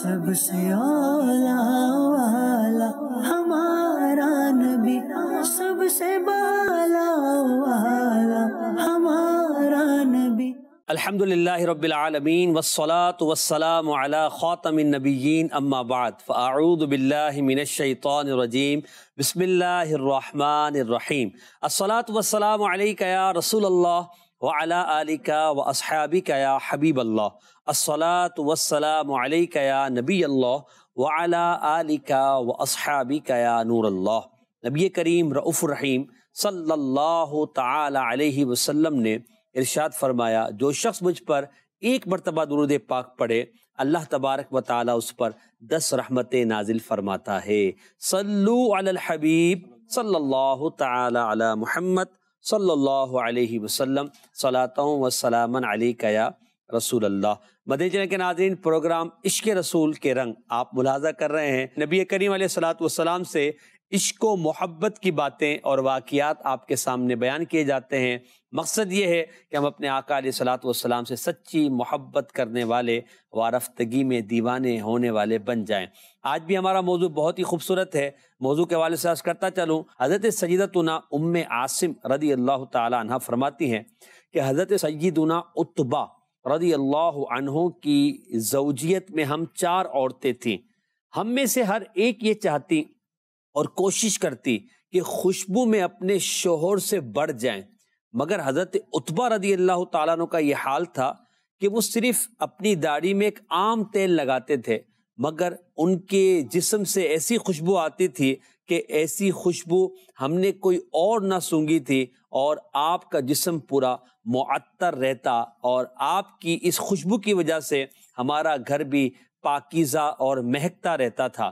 سب سے اولا والا ہمارا نبی، سب سے بالا والا ہمارا نبی۔ الحمدللہ رب العالمین والصلاة والسلام علی خاتم النبیین اما بعد فاعوذ باللہ من الشیطان الرجیم بسم اللہ الرحمن الرحیم۔ الصلاة والسلام علیک یا رسول اللہ وعلی آلک واصحابک یا حبیب اللہ۔ الصلاة والسلام علیک یا نبی اللہ وعلی آلک واصحابک یا نور اللہ۔ نبی کریم رؤوف الرحیم صلی اللہ تعالی علیہ وسلم نے ارشاد فرمایا، جو شخص مجھ پر ایک مرتبہ درود پاک پڑھے اللہ تبارک و تعالی اس پر 10 رحمتیں نازل فرماتا ہے۔ صلو علی الحبیب صلی اللہ تعالی علی محمد صلی اللہ علیہ وسلم، صلاۃ و سلاما علیک یا رسول اللہ۔ مدنی چینل کے ناظرین، پروگرام عشق رسول کے رنگ آپ ملاحظہ کر رہے ہیں۔ نبی کریم علیہ الصلوۃ والسلام سے عشق و محبت کی باتیں اور واقعات آپ کے سامنے بیان کیے جاتے ہیں۔ مقصد یہ ہے کہ ہم اپنے آقا علیہ الصلوۃ والسلام سے سچی محبت کرنے والے، وارفتگی میں دیوانے ہونے والے بن جائیں۔ آج بھی ہمارا موضوع بہت ہی خوبصورت ہے۔ موضوع کے حوالے سے عرض کرتا چلوں، حضرت سیدتنا ام عاصم رضی اللہ تعالی عنہ فرماتی ہیں کہ حضرت سیدنا عتبہ رضی اللہ عنہ کی زوجیت میں ہم 4 عورتیں تھیں۔ ہم میں سے ہر ایک یہ چاہتی اور کوشش کرتی کہ خوشبو میں اپنے شوہر سے بڑھ جائیں، مگر حضرت عتبہ رضی اللہ تعالیٰ عنہ کا یہ حال تھا کہ وہ صرف اپنی داڑھی میں ایک عام تیل لگاتے تھے، مگر ان کے جسم سے ایسی خوشبو آتی تھی کہ ایسی خوشبو ہم نے کوئی اور نہ سونگھی تھی، اور آپ کا جسم پورا معطر رہتا، اور آپ کی اس خوشبو کی وجہ سے ہمارا گھر بھی پاکیزہ اور مہکتا رہتا تھا۔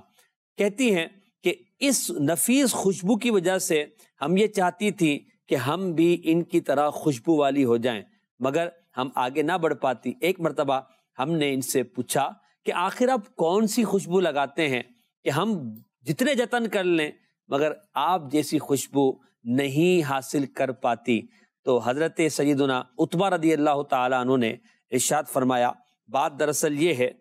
کہتی ہیں کہ اس نفیس خوشبو کی وجہ سے ہم یہ چاہتی تھی کہ ہم بھی ان کی طرح خوشبو والی ہو جائیں، مگر ہم آگے نہ بڑھ پاتی۔ ایک مرتبہ ہم نے ان سے پوچھا کہ آخر آپ کون سی خوشبو لگاتے ہیں کہ ہم جتنے جتن کر لیں مگر آپ جیسی خوشبو نہیں حاصل کر پاتی؟ تو حضرت سیدنا عتبہ رضی اللہ تعالیٰ عنہ نے ارشاد فرمایا، بات دراصل یہ ہے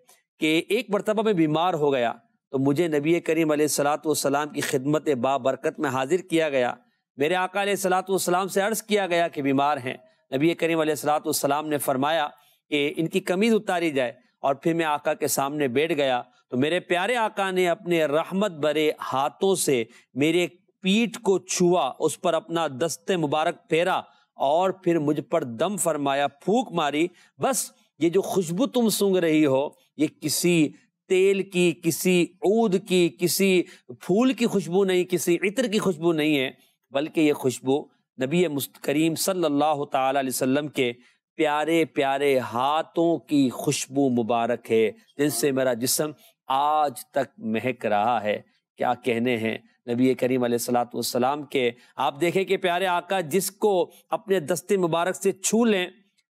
کہ ایک مرتبہ میں بیمار ہو گیا تو مجھے نبی کریم علیہ الصلوۃ والسلام کی خدمت بابرکت میں حاضر کیا گیا۔ میرے آقا علیہ الصلوۃ والسلام سے عرض کیا گیا کہ بیمار ہیں۔ نبی کریم علیہ الصلوۃ والسلام نے فرمایا کہ ان کی قمیض اتاری جائے، اور پھر میں آقا کے سامنے بیٹھ گیا تو میرے پیارے آقا نے اپنے رحمت بھرے ہاتھوں سے میرے پیٹھ کو چھوا، اس پر اپنا دست مبارک پھیرا اور پھر مجھ پر دم فرمایا، پھونک ماری، بس یہ جو خوشبو تم سونگھ رہی ہو یہ کسی تیل کی، کسی عود کی، کسی پھول کی خوشبو نہیں، کسی عطر کی خوشبو نہیں ہے، بلکہ یہ خوشبو نبی کریم صلی اللہ تعالی علیہ وسلم کے پیارے پیارے ہاتھوں کی خوشبو مبارک ہے، جن سے میرا جسم آج تک مہک رہا ہے۔ کیا کہنے ہیں نبی کریم علیہ الصلوۃ والسلام کے۔ آپ دیکھیں کہ پیارے آقا جس کو اپنے دست مبارک سے چھو لیں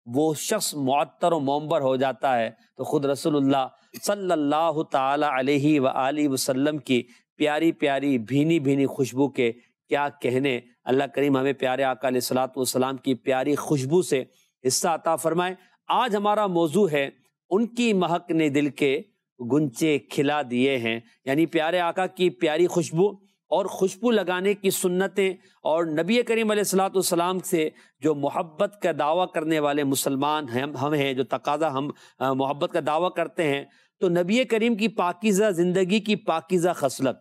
وہ شخص معطر و منبر ہو جاتا ہے، تو خود رسول اللہ صلی اللہ تعالی علیہ وآلہ وسلم کی پیاری پیاری بھینی بھینی خوشبو کے کیا کہنے۔ اللہ کریم ہمیں پیارے آقا علیہ الصلوۃ والسلام کی پیاری خوشبو سے حصہ عطا فرمائے۔ آج ہمارا موضوع ہے ان کی مہک نے دل کے گنچے کھلا دیے ہیں، یعنی پیارے آقا کی پیاری خوشبو اور خوشبو لگانے کی سنتیں، اور نبی کریم علیہ الصلوۃ والسلام سے جو محبت کا دعویٰ کرنے والے مسلمان ہم ہیں، جو تقاضا ہم محبت کا دعویٰ کرتے ہیں، تو نبی کریم کی پاکیزہ زندگی کی پاکیزہ خصلت،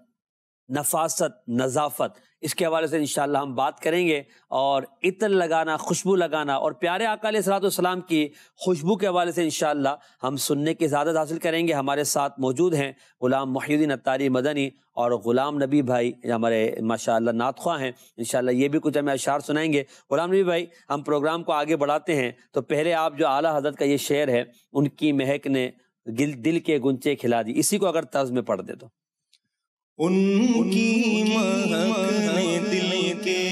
نفاست، نظافت، اس کے حوالے سے انشاءاللہ ہم بات کریں گے، اور عطر لگانا، خوشبو لگانا، اور پیارے آقا علیہ الصلوۃ والسلام کی خوشبو کے حوالے سے انشاءاللہ ہم سننے کی عزت حاصل کریں گے۔ ہمارے ساتھ موجود ہیں غلام محی الدین اتاری مدنی اور غلام نبی بھائی، ہمارے ماشاءاللہ نعت خواہ ہیں، انشاءاللہ یہ بھی کچھ ہمیں اشعار سنائیں گے۔ غلام نبی بھائی، ہم پروگرام کو آگے بڑھاتے ہیں تو پہلے آپ جو اعلیٰ حضرت کا یہ شعر ہے، ان کی مہک نے دل کے گنچے کھلا دی، اسی کو اگر طرز میں پڑھ دے تو۔ ان کی مہک نے دل کے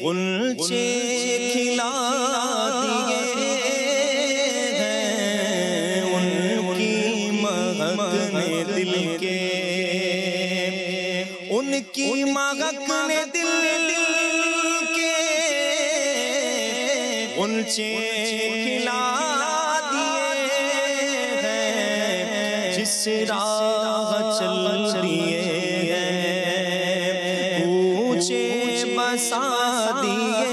غنچے کھلا دیے ہیں، ان کی مہک نے دل کے، ان کی مہک نے دل کے غنچے کھلا دیے ہیں، جس راہ چل دیے ہیں اونچے بسا دیے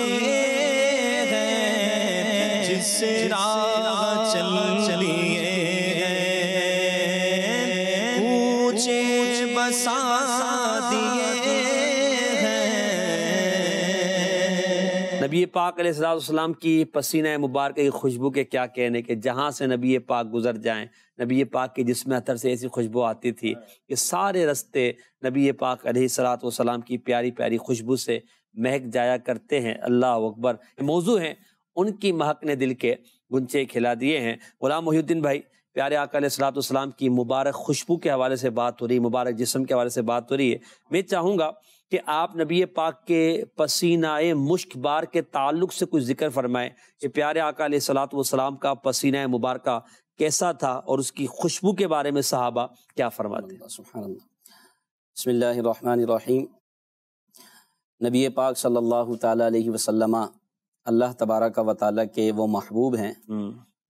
ہیں، جس راہ چل دیے ہیں اونچے بسا دیے ہیں۔ نبی پاک علیہ السلام کی پسینہ مبارکہ کی خوشبو کے کیا کہنے، کہ جہاں سے نبی پاک گزر جائیں، نبی پاک کے جسم اطہر سے ایسی خوشبو آتی تھی کہ سارے رستے نبی پاک علیہ السلام کی پیاری پیاری خوشبو سے مہک جایا کرتے ہیں۔ اللہ اکبر۔ موضوع ہیں ان کی مہک نے دل کے گنچے کھلا دیے ہیں۔ غلام محی الدین بھائی، پیارے آقا علیہ السلام کی مبارک خوشبو کے حوالے سے بات ہو رہی ہے، مبارک جسم کے حوالے سے بات ہو رہی ہے۔ میں چاہوں گا کہ آپ نبی پاک کے پسینہ مشک بار کے تعلق سے کچھ ذکر فرمائیں کہ پیارے آقا علیہ السلام کا پسینہ مبارکہ کیسا تھا اور اس کی خوشبو کے بارے میں صحابہ کیا فرماتے ہیں۔ سبحان اللہ۔ بسم اللہ الرحمن الرحیم۔ نبی پاک صلی اللہ تعالیٰ علیہ وسلم اللہ تبارک و تعالیٰ کے وہ محبوب ہیں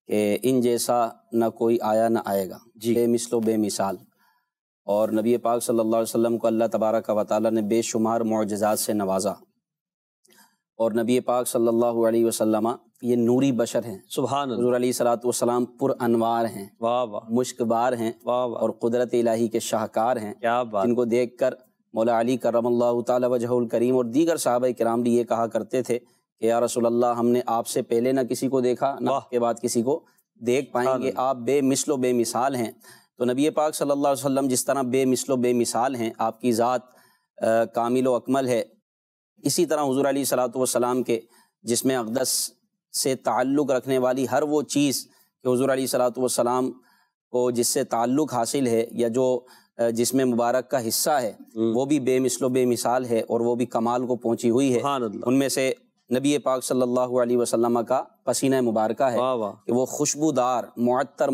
کہ ان جیسا نہ کوئی آیا نہ آئے گا، بے مثل و بے مثال۔ اور نبی پاک صلی اللہ علیہ وسلم کو اللہ تبارک و تعالیٰ نے بے شمار معجزات سے نوازا، اور نبی پاک صلی اللہ علیہ وسلم یہ نوری بشر ہیں۔ سبحان اللہ۔ حضور علیہ السلام پر انوار ہیں، واہ واہ، مشک بار ہیں، واہ واہ، اور قدرت الہی کے شاہکار ہیں، کیا بات۔ جن کو دیکھ کر مولا علی کرم اللہ تعالی وجہہ الکریم اور دیگر صحابہ کرام بھی یہ کہا کرتے تھے کہ یا رسول اللہ، ہم نے آپ سے پہلے نہ کسی کو دیکھا نہ آپ کے بعد کسی کو دیکھ پائیں گے، آپ بے مثل و بے مثال ہیں۔ تو نبی پاک صلی اللہ علیہ وسلم جس طرح بے مثل و بے مثال ہیں، آپ کی ذات کامل و اکمل ہے، اسی طرح حضور علیہ السلام کے جسم اقدس سے تعلق رکھنے والی ہر وہ چیز کہ حضور علیہ السلام کو جس سے تعلق حاصل ہے یا جو جسم مبارک کا حصہ ہے، وہ بھی بے مثل و بے مثال ہے اور وہ بھی کمال کو پہنچی ہوئی ہے۔ ان میں سے نبی پاک صلی اللہ علیہ وسلم کا پسینہ مبارکہ ہے کہ وہ خوشبودار معطر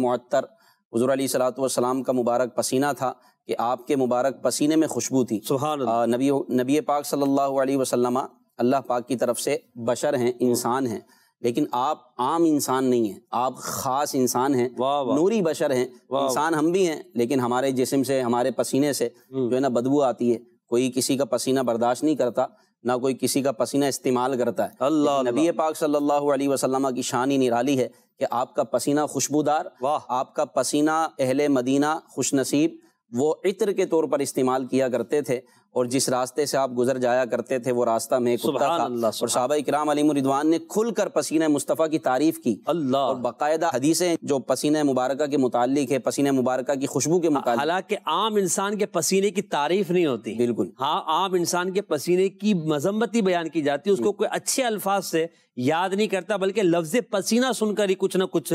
حضور علیہ السلام کا مبارک پسینہ تھا کہ آپ کے مبارک پسینے میں خوشبو تھی۔ سبحان اللہ۔ نبی پاک صلی اللہ علیہ وسلم اللہ پاک کی طرف سے بشر ہیں، انسان ہیں، لیکن آپ عام انسان نہیں ہیں، آپ خاص انسان ہیں، نوری بشر ہیں۔ انسان ہم بھی ہیں، لیکن ہمارے جسم سے، ہمارے پسینے سے جو ہے نا بدبو آتی ہے، کوئی کسی کا پسینہ برداشت نہیں کرتا، نہ کوئی کسی کا پسینہ استعمال کرتا ہے۔ نبی پاک صلی اللہ علیہ وسلم کی شان ہی نرالی ہے کہ آپ کا پسینہ خوشبودار، آپ کا پسینہ اہل مدینہ خوش نصیب وہ عطر کے طور پر استعمال کیا کرتے تھے، اور جس راستے سے آپ گزر جایا کرتے تھے وہ راستہ میں کتا تھا۔ اور صحابہ کرام علیہم الرضوان نے کھل کر پسینہ مصطفیٰ کی تعریف کی، اور باقاعدہ حدیثیں جو پسینہ مبارکہ کے متعلق ہے، پسینہ مبارکہ کی خوشبو کے متعلق۔ حالانکہ عام انسان کے پسینے کی تعریف نہیں ہوتی، بالکل ہاں، عام انسان کے پسینے کی مذمت ہی بیان کی جاتی ہے، اس کو کوئی اچھے الفاظ سے یاد نہیں کرتا، بلکہ لفظ پسینہ سن کر ہی کچھ نہ کچھ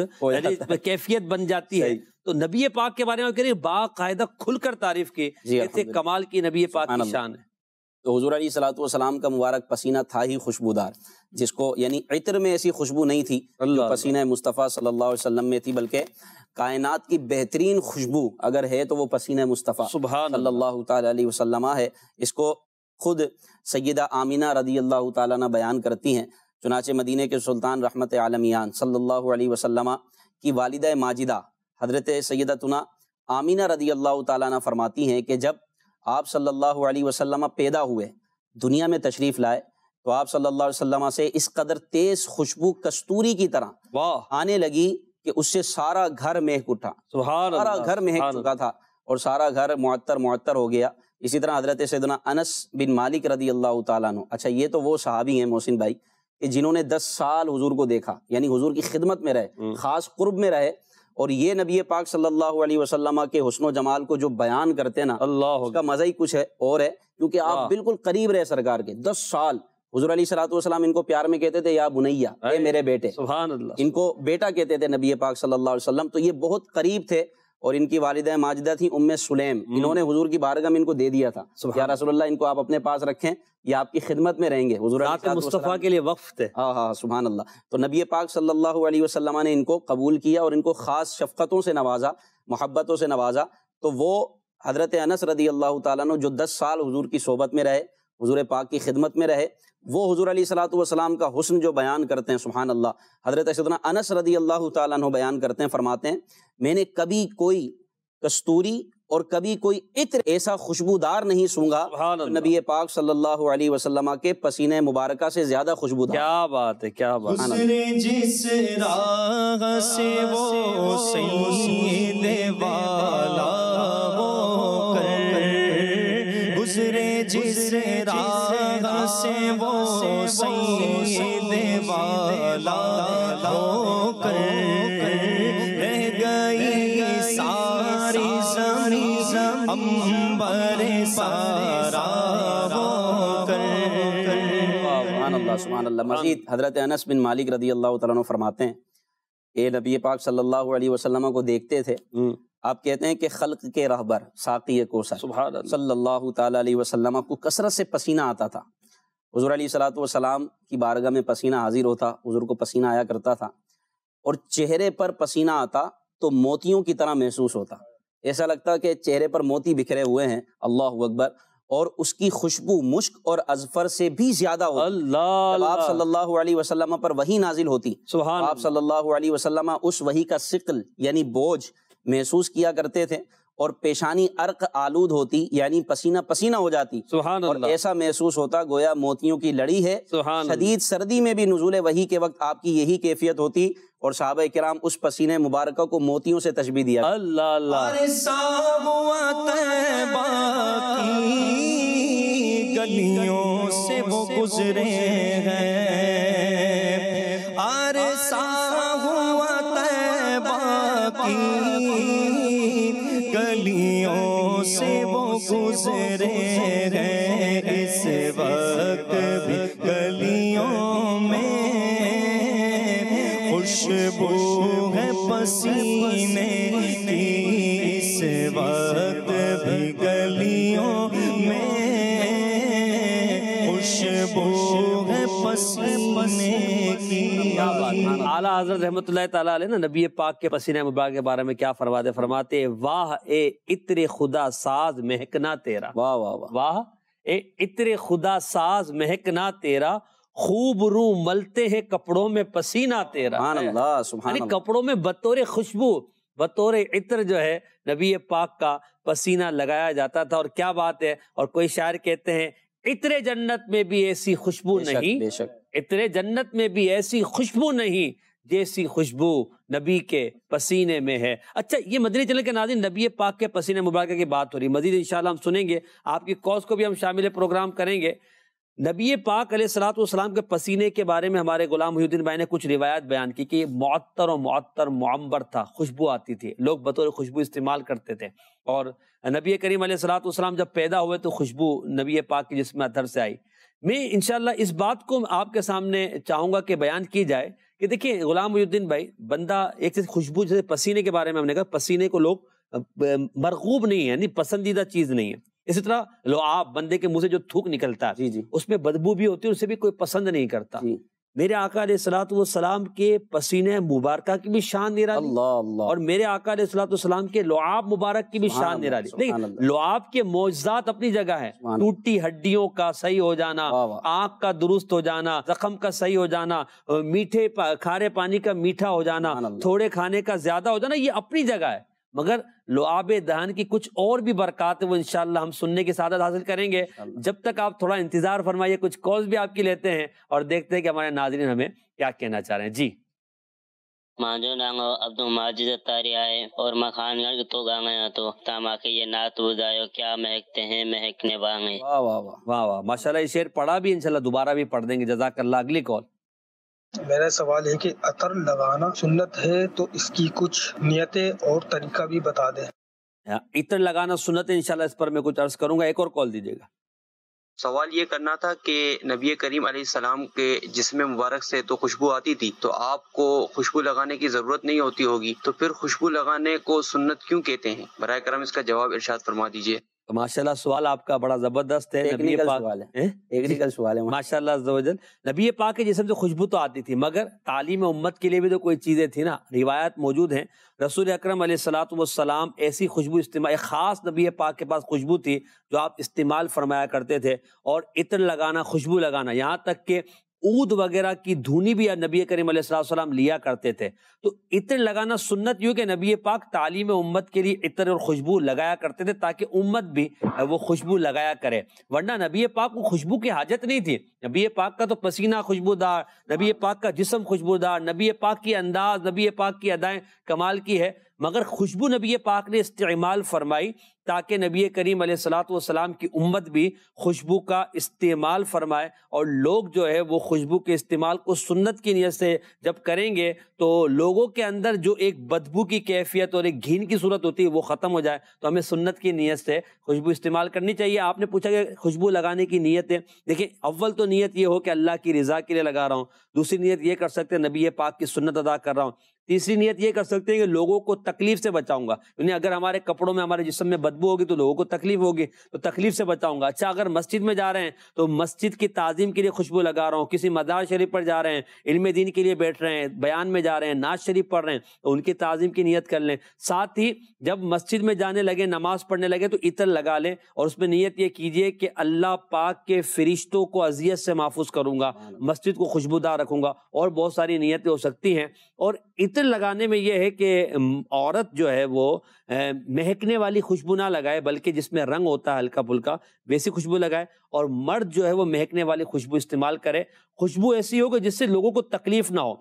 کیفیت بن جاتی ہے۔ تو نبی پاک کے بارے میں کہہ باقاعدہ کھل کر تعریف کی، ایسے کمال کی نبی پاک کی شان ہے۔ تو حضور علیہ السلام کا مبارک پسینہ تھا ہی خوشبودار، جس کو یعنی عطر میں ایسی خوشبو نہیں تھی جو پسینہ مصطفیٰ صلی اللہ علیہ وسلم میں تھی، بلکہ کائنات کی بہترین خوشبو اگر ہے تو وہ پسینہ مصطفیٰ صلی اللہ تعالیٰ علیہ وسلم ہے۔ اس کو خود سیدہ آمینہ رضی اللہ تعالیٰ عنہ بیان کرتی ہیں۔ چنانچہ مدینہ کے سلطان رحمت عالمیان صلی اللہ علیہ وسلم کی والدہ ماجدہ حضرت سیدتنا آمینہ رضی اللہ تعالیٰ عنہ فرماتی ہیں کہ جب آپ صلی اللہ علیہ وسلم پیدا ہوئے، دنیا میں تشریف لائے، تو آپ صلی اللہ علیہ وسلم سے اس قدر تیز خوشبو کستوری کی طرح آنے لگی کہ اس سے سارا گھر مہک اٹھا، سارا گھر مہک چکا تھا اور سارا گھر معطر ہو گیا۔ اسی طرح حضرت سیدنا انس بن مالک رضی اللہ تعالیٰ عنہ، اچھا یہ تو وہ صحابی ہیں محسن بھائی کہ جنہوں نے 10 سال حضور کو دیکھا، یعنی حضور کی خدمت میں رہے، خاص قرب میں رہے، اور یہ نبی پاک صلی اللہ علیہ وسلم کے حسن و جمال کو جو بیان کرتے نا، اس کا مزہ ہی کچھ ہے اور ہے، کیونکہ آپ بالکل قریب رہے سرکار کے 10 سال۔ حضور علیہ السلام ان کو پیار میں کہتے تھے یا بنیا، اے میرے بیٹے، سبحان اللہ، ان کو بیٹا کہتے تھے نبی پاک صلی اللہ علیہ وسلم، تو یہ بہت قریب تھے۔ اور ان کی والدہ ماجدہ تھی ام سلیم، انہوں نے حضور کی بارگاہ میں ان کو دے دیا تھا، یا رسول اللہ ان کو آپ اپنے پاس رکھیں، یہ آپ کی خدمت میں رہیں گے، حضور مصطفیٰ کے لیے وقف تھے۔ ہاں سبحان اللہ۔ تو نبی پاک صلی اللہ علیہ وسلم نے ان کو قبول کیا اور ان کو خاص شفقتوں سے نوازا، محبتوں سے نوازا۔ تو وہ حضرت انس رضی اللہ تعالیٰ عنہ جو 10 سال حضور کی صحبت میں رہے، حضور پاک کی خدمت میں رہے، وہ حضور علیہ السلام کا حسن جو بیان کرتے ہیں، سبحان اللہ، حضرت سیدنا انس رضی اللہ تعالیٰ عنہ بیان کرتے ہیں، فرماتے ہیں میں نے کبھی کوئی کستوری اور کبھی کوئی عطر ایسا خوشبودار نہیں سونگا نبی پاک صلی اللہ علیہ وسلم کے پسینے مبارکہ سے زیادہ خوشبودار. کیا بات ہے، کیا بات ہے. گزرے جس راہ سے وہ سید والا ہو کر، گزرے جس راہ سے وہ سید والا ہو کر، رہ گئی ساری زمین امبر سارا ہو کر. سبحان اللہ سبحان اللہ. مزید حضرت انس بن مالک رضی اللہ تعالیٰ عنہ فرماتے ہیں کہ نبی پاک صلی اللہ علیہ وسلم کو دیکھتے تھے. آپ کہتے ہیں کہ خلق کے رہبر ساقی کوثر صلی اللہ تعالیٰ علیہ وسلم کو کثرت سے پسینہ آتا تھا. حضور علیہ الصلوۃ والسلام کی بارگاہ میں پسینہ حاضر ہوتا، حضور کو پسینہ آیا کرتا تھا، اور چہرے پر پسینہ آتا تو موتیوں کی طرح محسوس ہوتا. ایسا لگتا کہ چہرے پر موتی بکھرے ہوئے ہیں. اللہ اکبر. اور اس کی خوشبو مشک اور اذفر سے بھی زیادہ ہوتی. جب آپ صلی اللہ علیہ وسلم پر وحی نازل ہوتی، آپ صلی اللہ علیہ وسلم اس وحی کا ثقل یعنی بوجھ محسوس کیا کرتے تھے، اور پیشانی عرق آلود ہوتی یعنی پسینہ پسینہ ہو جاتی، اور ایسا محسوس ہوتا گویا موتیوں کی لڑی ہے. شدید سردی میں بھی نزول وحی کے وقت آپ کی یہی کیفیت ہوتی، اور صحابہ کرام اس پسینے مبارکہ کو موتیوں سے تشبیہ دیا. اللہ اللہ. گلیوں سے وہ گزرے ہیں، عرصہ ہوا طیبہ کی گلیوں سے وہ گزرے ہیں. اس وقت بھی گلیوں میں خوشبو ہے پسینے کی. اس وقت بھی گلیوں میں اعلیٰ حضرت رحمۃ اللہ تعالیٰ علیہ نا نبی پاک کے پسینہ مبارک کے بارے میں کیا فرماتے ہیں، واہ اے عطر خدا ساز مہکنا تیرا. واہ واہ واہ. اے عطر خدا ساز مہکنا تیرا، خوب رو ملتے ہیں کپڑوں میں پسینہ تیرا. سبحان اللہ سبحان اللہ. کپڑوں میں بطور خوشبو بطور عطر جو ہے نبی پاک کا پسینہ لگایا جاتا تھا. اور کیا بات ہے. اور کوئی شاعر کہتے ہیں عطر جنت میں بھی ایسی خوشبو نہیں، عطر جنت میں بھی ایسی خوشبو نہیں جیسی خوشبو نبی کے پسینے میں ہے. اچھا، یہ مدنی چینل کے ناظرین نبی پاک کے پسینے مبارکہ کی بات ہو رہی، مزید انشاءاللہ ہم سنیں گے، آپ کی کالز کو بھی ہم شامل پروگرام کریں گے. نبی پاک علیہ الصلوۃ والسلام کے پسینے کے بارے میں ہمارے غلام محی الدین بھائی نے کچھ روایات بیان کی کہ یہ معطر و معطر معمبر تھا، خوشبو آتی تھی، لوگ بطور خوشبو استعمال کرتے تھے. اور نبی کریم علیہ الصلوۃ والسلام جب پیدا ہوئے تو خوشبو نبی پاک کے جسم اطہر سے آئی. میں انشاءاللہ اس بات کو آپ کے سامنے چاہوں گا کہ بیان کی جائے کہ دیکھیں غلام محی الدین بھائی، بندہ ایک چیز خوشبو، جیسے پسینے کے بارے میں ہم نے کہا پسینے کو لوگ مرغوب نہیں ہے، یعنی پسندیدہ چیز نہیں ہے. اسی طرح لعاب، بندے کے منہ سے جو تھوک نکلتا ہے اس میں بدبو بھی ہوتی ہے، اسے بھی کوئی پسند نہیں کرتا. میرے آقا علیہ الصلوۃ والسلام کے پسینے مبارکہ کی بھی شان نرالی، اور میرے آقا علیہ الصلوۃ والسلام کے لعاب مبارک کی بھی شان نرالی. لیکن لعاب کے معجزات اپنی جگہ ہے، ٹوٹی ہڈیوں کا صحیح ہو جانا، آنکھ کا درست ہو جانا، زخم کا صحیح ہو جانا، میٹھے کھارے پانی کا میٹھا ہو جانا، تھوڑے کھانے کا زیادہ ہو جانا، یہ اپنی جگہ ہے. مگر لعاب دہن کی کچھ اور بھی برکات ہیں، وہ انشاءاللہ ہم سننے کی سعادت حاصل کریں گے. جب تک آپ تھوڑا انتظار فرمائیے، کچھ کالز بھی آپ کی لیتے ہیں اور دیکھتے ہیں کہ ہمارے ناظرین ہمیں کیا کہنا چاہ رہے ہیں. جی مانجو ڈانگو عبد الماجد تاری آئے اور مخان گڑ تو گانگا تو تاما کے یہ نعت بدایو کیا مہکتے ہیں مہکنے وانگے. واہ واہ واہ واہ ماشاءاللہ. یہ شعر پڑھا بھی انشاءاللہ دوبارہ بھی پڑھ دیں گے. جزاک اللہ. اگلی کال. میرا سوال ہے کہ عطر لگانا سنت ہے تو اس کی کچھ نیتیں اور طریقہ بھی بتا دیں. عطر لگانا سنت ہے، انشاءاللہ اس پر میں کچھ عرض کروں گا. ایک اور کال دیجیے گا. سوال یہ کرنا تھا کہ نبی کریم علیہ السلام کے جسم مبارک سے تو خوشبو آتی تھی، تو آپ کو خوشبو لگانے کی ضرورت نہیں ہوتی ہوگی، تو پھر خوشبو لگانے کو سنت کیوں کہتے ہیں؟ براہ کرم اس کا جواب ارشاد فرما دیجیے. ماشاءاللہ سوال آپ کا بڑا زبردست ہے. نبی پاک سوال ہے ماشاءاللہ عز و جل. نبی پاک کے جسم سے خوشبو تو آتی تھی، مگر تعلیم امت کے لیے بھی تو کوئی چیزیں تھی نا. روایات موجود ہیں، رسول اکرم علیہ الصلوۃ والسلام ایسی خوشبو استعمال، ایک خاص نبی پاک کے پاس خوشبو تھی جو آپ استعمال فرمایا کرتے تھے. اور عطر لگانا، خوشبو لگانا، یہاں تک کہ عود وغیرہ کی دھونی بھی نبی کریم علیہ السلام لیا کرتے تھے. تو عطر لگانا سنت یوں کہ نبی پاک تعلیم امت کے لیے عطر اور خوشبو لگایا کرتے تھے تاکہ امت بھی وہ خوشبو لگایا کرے، ورنہ نبی پاک کو خوشبو کی حاجت نہیں تھی. نبی پاک کا تو پسینہ خوشبودار، نبی پاک کا جسم خوشبودار، نبی پاک کی انداز، نبی پاک کی ادائیں کمال کی ہے، مگر خوشبو نبی پاک نے استعمال فرمائی تاکہ نبی کریم علیہ الصلوۃ والسلام کی امت بھی خوشبو کا استعمال فرمائے. اور لوگ جو ہے وہ خوشبو کے استعمال کو سنت کی نیت سے جب کریں گے تو لوگوں کے اندر جو ایک بدبو کی کیفیت اور ایک گھین کی صورت ہوتی ہے وہ ختم ہو جائے. تو ہمیں سنت کی نیت سے خوشبو استعمال کرنی چاہیے. آپ نے پوچھا کہ خوشبو لگانے کی نیت ہے، دیکھیں اول تو نیت یہ ہو کہ اللہ کی رضا کے لیے لگا رہا ہوں، دوسری نیت یہ کر سکتے ہیں نبی پاک کی سنت ادا کر رہا ہوں، تیسری نیت یہ کر سکتے ہیں کہ لوگوں کو تکلیف سے بچاؤں گا، یعنی اگر ہمارے کپڑوں میں ہمارے جسم میں بدبو ہوگی تو لوگوں کو تکلیف ہوگی، تو تکلیف سے بچاؤں گا. اچھا اگر مسجد میں جا رہے ہیں تو مسجد کی تعظیم کے لیے خوشبو لگا رہا ہوں، کسی مزار شریف پر جا رہے ہیں، علم دین کے لیے بیٹھ رہے ہیں، بیان میں جا رہے ہیں، نعت شریف پڑھ رہے ہیں تو ان کی تعظیم کی نیت کر لیں. ساتھ ہی جب مسجد میں جانے لگے، نماز پڑھنے لگے تو عطر لگا لیں اور اس میں نیت یہ کیجئے کہ اللہ پاک کے فرشتوں کو اذیت سے محفوظ کروں گا، مسجد کو خوشبودار رکھوں گا، اور بہت ساری نیتیں ہو سکتی ہیں. اور عطر لگانے میں یہ ہے کہ عورت جو ہے وہ مہکنے والی خوشبو نہ لگائے بلکہ جس میں رنگ ہوتا ہے ہلکا پھلکا ویسی خوشبو لگائے، اور مرد جو ہے وہ مہکنے والی خوشبو استعمال کرے. خوشبو ایسی ہو کہ جس سے لوگوں کو تکلیف نہ ہو.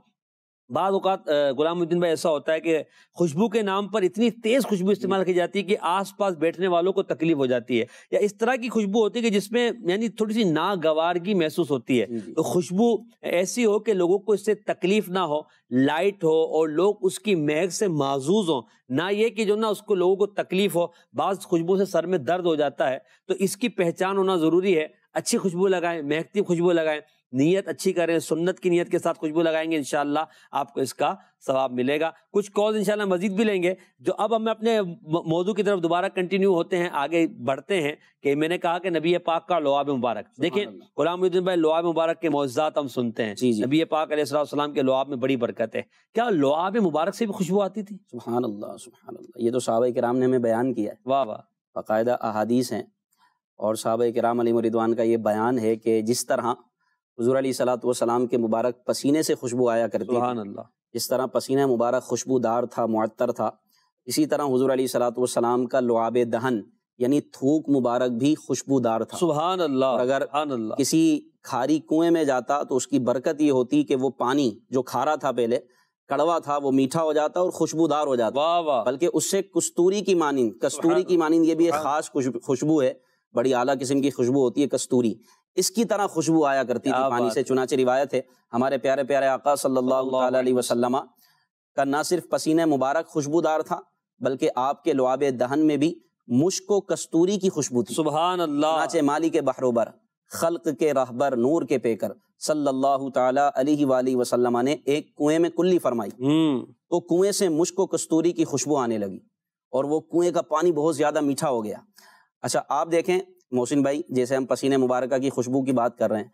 بعض اوقات غلام الدین بھائی ایسا ہوتا ہے کہ خوشبو کے نام پر اتنی تیز خوشبو استعمال کی جاتی ہے کہ آس پاس بیٹھنے والوں کو تکلیف ہو جاتی ہے، یا اس طرح کی خوشبو ہوتی ہے کہ جس میں یعنی تھوڑی سی ناگوارگی محسوس ہوتی ہے. تو خوشبو ایسی ہو کہ لوگوں کو اس سے تکلیف نہ ہو، لائٹ ہو اور لوگ اس کی مہک سے محظوظ ہوں، نہ یہ کہ جو نا اس کو لوگوں کو تکلیف ہو. بعض خوشبو سے سر میں درد ہو جاتا ہے تو اس کی پہچان ہونا ضروری ہے. اچھی خوشبو لگائیں، مہکتی خوشبو لگائیں، نیت اچھی کریں، سنت کی نیت کے ساتھ خوشبو لگائیں گے انشاءاللہ آپ کو اس کا ثواب ملے گا. کچھ کال انشاءاللہ مزید بھی لیں گے. جو اب ہم اپنے موضوع کی طرف دوبارہ کنٹینیو ہوتے ہیں، آگے بڑھتے ہیں کہ میں نے کہا کہ نبی پاک کا لعاب مبارک. دیکھیں غلام الدین بھائی لعاب مبارک کے معجزات ہم سنتے ہیں. نبی پاک علیہ السلام کے لعاب میں بڑی برکت ہے. کیا لعاب مبارک سے بھی خوشبو آتی تھی؟ سبحان اللہ سبحان اللہ. یہ تو صحابہ کرام نے ہمیں بیان کیا ہے. واہ واہ. باقاعدہ احادیث ہیں اور صحابہ کرام علیہم رضوان کا یہ بیان ہے کہ جس طرح حضور علیہ الصلوۃ والسلام کے مبارک پسینے سے خوشبو آیا کرتی تھی، سبحان اللہ، جس طرح پسینہ مبارک خوشبودار تھا، معطر تھا، اسی طرح حضور علیہ الصلوۃ والسلام کا لعاب دہن یعنی تھوک مبارک بھی خوشبودار تھا. سبحان اللہ. اور اگر سبحان اللہ کسی کھاری کنویں میں جاتا تو اس کی برکت یہ ہوتی کہ وہ پانی جو کھارا تھا پہلے کڑوا تھا وہ میٹھا ہو جاتا اور خوشبودار ہو جاتا. واہ واہ. بلکہ اس سے کستوری کی مانند یہ بھی ایک خاص خوشبو ہے، بڑی اعلیٰ قسم کی خوشبو ہوتی ہے کستوری، اس کی طرح خوشبو آیا کرتی تھی پانی سے. چنانچہ روایت ہے ہمارے پیارے پیارے آقا صلی اللہ تعالی علیہ وسلم کا نہ صرف پسینہ مبارک خوشبودار تھا بلکہ آپ کے لعاب دہن میں بھی مشک و کستوری کی خوشبو تھی. سبحان اللہ. چنانچہ مالک بحروبر، خلق کے رہبر، نور کے پیکر صلی اللہ تعالی علیہ وآلہ وسلم نے ایک کنویں میں کلی فرمائی تو کنویں سے مشک و کستوری کی خوشبو آنے لگی اور وہ کنویں کا پانی بہت زیادہ میٹھا ہو گیا. اچھا آپ دیکھیں محسن بھائی، جیسے ہم پسینہ مبارکہ کی خوشبو کی بات کر رہے ہیں،